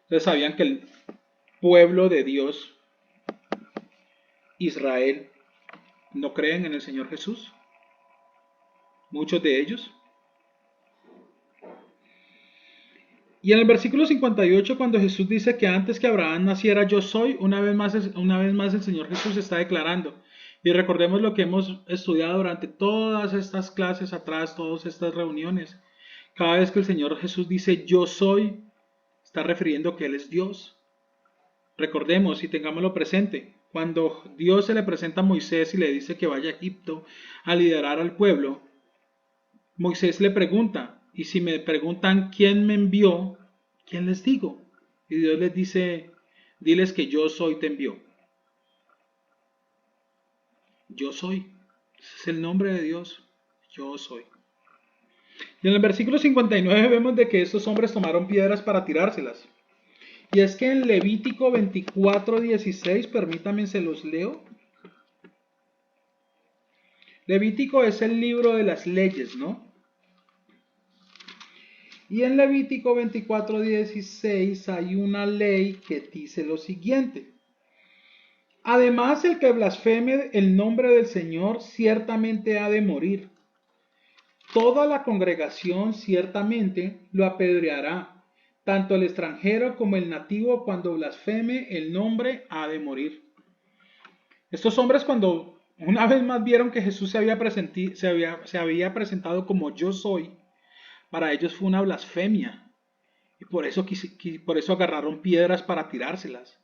Ustedes sabían que el pueblo de Dios, Israel, no creen en el Señor Jesús. Muchos de ellos. Y en el versículo 58, cuando Jesús dice que antes que Abraham naciera yo soy, una vez más el Señor Jesús está declarando. Y recordemos lo que hemos estudiado durante todas estas clases atrás, todas estas reuniones. Cada vez que el Señor Jesús dice yo soy, está refiriendo que Él es Dios. Recordemos y tengámoslo presente. Cuando Dios se le presenta a Moisés y le dice que vaya a Egipto a liderar al pueblo, Moisés le pregunta, y si me preguntan quién me envió, ¿quién les digo? Y Dios les dice, diles que yo soy te envió. Yo soy. Ese es el nombre de Dios. Yo soy. Y en el versículo 59 vemos de que estos hombres tomaron piedras para tirárselas. Y es que en Levítico 24:16, permítanme se los leo. Levítico es el libro de las leyes, ¿no? Y en Levítico 24:16 hay una ley que dice lo siguiente. Además, el que blasfeme el nombre del Señor ciertamente ha de morir. Toda la congregación ciertamente lo apedreará. Tanto el extranjero como el nativo, cuando blasfeme el nombre, ha de morir. Estos hombres, cuando una vez más vieron que Jesús se había presentado como yo soy, para ellos fue una blasfemia. Y por eso agarraron piedras para tirárselas.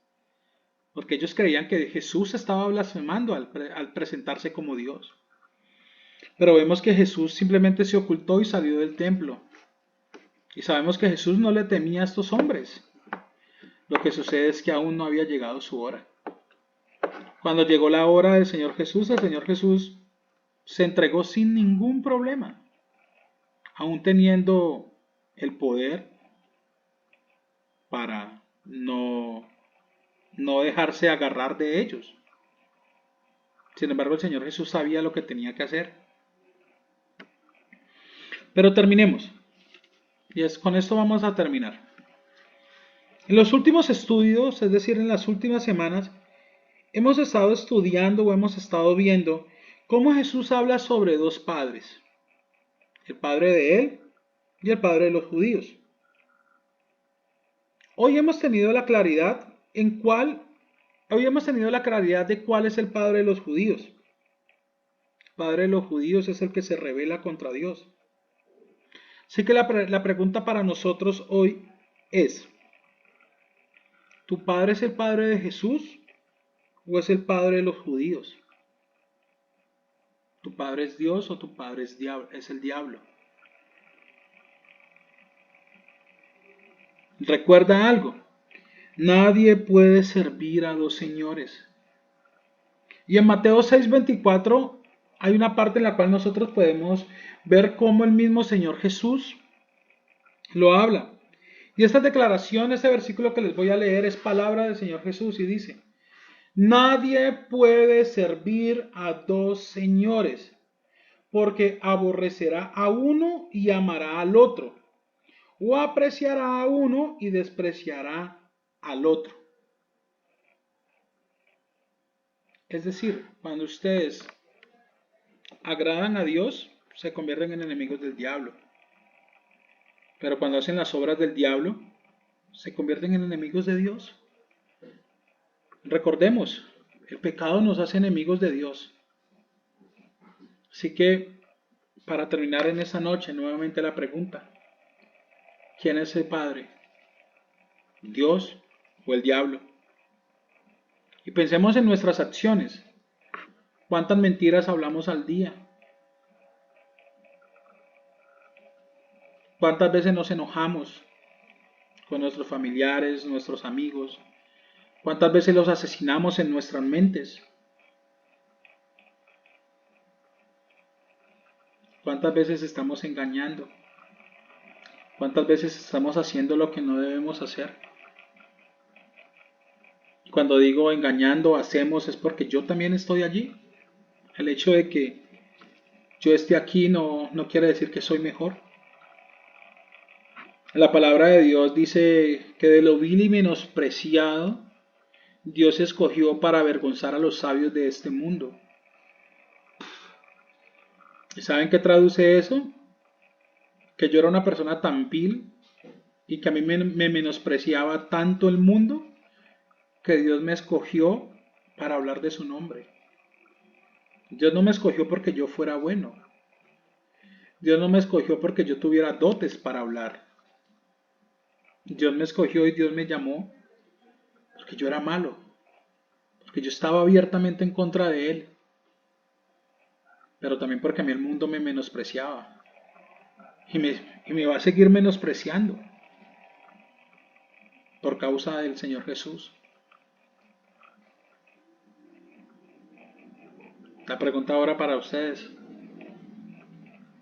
Porque ellos creían que Jesús estaba blasfemando al presentarse como Dios. Pero vemos que Jesús simplemente se ocultó y salió del templo. Y sabemos que Jesús no le temía a estos hombres. Lo que sucede es que aún no había llegado su hora. Cuando llegó la hora del Señor Jesús, el Señor Jesús se entregó sin ningún problema, aún teniendo el poder para no dejarse agarrar de ellos. Sin embargo, el Señor Jesús sabía lo que tenía que hacer. Pero terminemos. Con esto vamos a terminar. En los últimos estudios, es decir, en las últimas semanas, hemos estado estudiando o hemos estado viendo cómo Jesús habla sobre dos padres. El padre de él y el padre de los judíos. Hoy hemos tenido la claridad de cuál es el padre de los judíos. El padre de los judíos es el que se rebela contra Dios. Así que la pregunta para nosotros hoy es, ¿tu padre es el padre de Jesús o es el padre de los judíos? ¿Tu padre es Dios o tu padre es el diablo? Recuerda algo, nadie puede servir a dos señores. Y en Mateo 6:24 hay una parte en la cual nosotros podemos ver cómo el mismo Señor Jesús lo habla. Y esta declaración, este versículo que les voy a leer es palabra del Señor Jesús y dice, nadie puede servir a dos señores, porque aborrecerá a uno y amará al otro, o apreciará a uno y despreciará al otro. Es decir, cuando ustedes agradan a Dios, se convierten en enemigos del diablo. Pero cuando hacen las obras del diablo, se convierten en enemigos de Dios. Recordemos, el pecado nos hace enemigos de Dios. Así que, para terminar en esta noche, nuevamente la pregunta, ¿quién es el Padre? ¿Dios o el diablo? Y pensemos en nuestras acciones. ¿Cuántas mentiras hablamos al día? ¿Cuántas veces nos enojamos con nuestros familiares, nuestros amigos? ¿Cuántas veces los asesinamos en nuestras mentes? ¿Cuántas veces estamos engañando? ¿Cuántas veces estamos haciendo lo que no debemos hacer? Cuando digo engañando, hacemos, es porque yo también estoy allí. El hecho de que yo esté aquí no quiere decir que soy mejor. La palabra de Dios dice que de lo vil y menospreciado, Dios escogió para avergonzar a los sabios de este mundo. ¿Y saben qué traduce eso? Que yo era una persona tan vil y que a mí me menospreciaba tanto el mundo que Dios me escogió para hablar de su nombre. Dios no me escogió porque yo fuera bueno. Dios no me escogió porque yo tuviera dotes para hablar. Dios me escogió y Dios me llamó porque yo era malo, porque yo estaba abiertamente en contra de Él, pero también porque a mí el mundo me menospreciaba y me va a seguir menospreciando por causa del Señor Jesús. La pregunta ahora para ustedes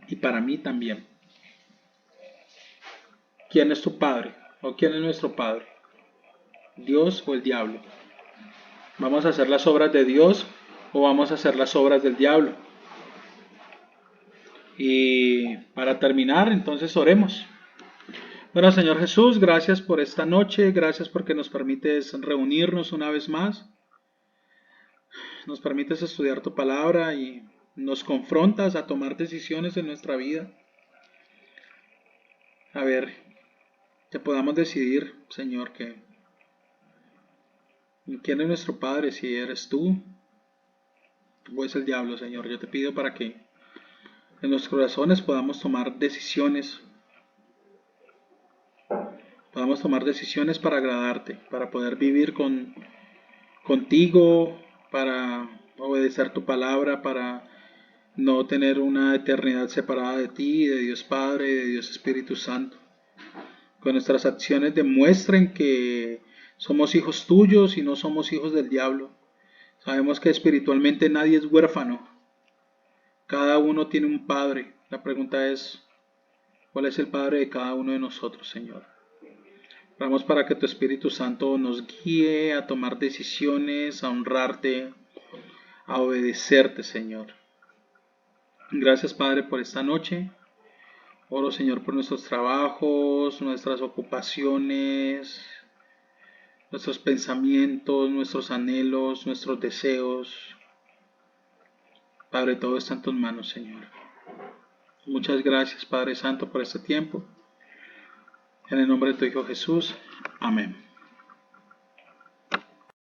y para mí también. ¿Quién es tu Padre? ¿O quién es nuestro Padre? ¿Dios o el diablo? ¿Vamos a hacer las obras de Dios o vamos a hacer las obras del diablo? Y para terminar, entonces oremos. Bueno, Señor Jesús, gracias por esta noche, gracias porque nos permites reunirnos una vez más, nos permites estudiar tu palabra y nos confrontas a tomar decisiones en nuestra vida. A ver, que podamos decidir, Señor, que quién es nuestro Padre, si eres tú o es el diablo, Señor. Yo te pido para que en nuestros corazones podamos tomar decisiones para agradarte, para poder vivir contigo, para obedecer tu palabra, para no tener una eternidad separada de ti, de Dios Padre y de Dios Espíritu Santo. Con nuestras acciones demuestren que somos hijos tuyos y no somos hijos del diablo. Sabemos que espiritualmente nadie es huérfano. Cada uno tiene un padre. La pregunta es, ¿cuál es el padre de cada uno de nosotros, Señor? Oramos para que tu Espíritu Santo nos guíe a tomar decisiones, a honrarte, a obedecerte, Señor. Gracias, Padre, por esta noche. Oro, Señor, por nuestros trabajos, nuestras ocupaciones, nuestros pensamientos, nuestros anhelos, nuestros deseos. Padre, todo está en tus manos, Señor. Muchas gracias, Padre Santo, por este tiempo. En el nombre de tu Hijo Jesús. Amén.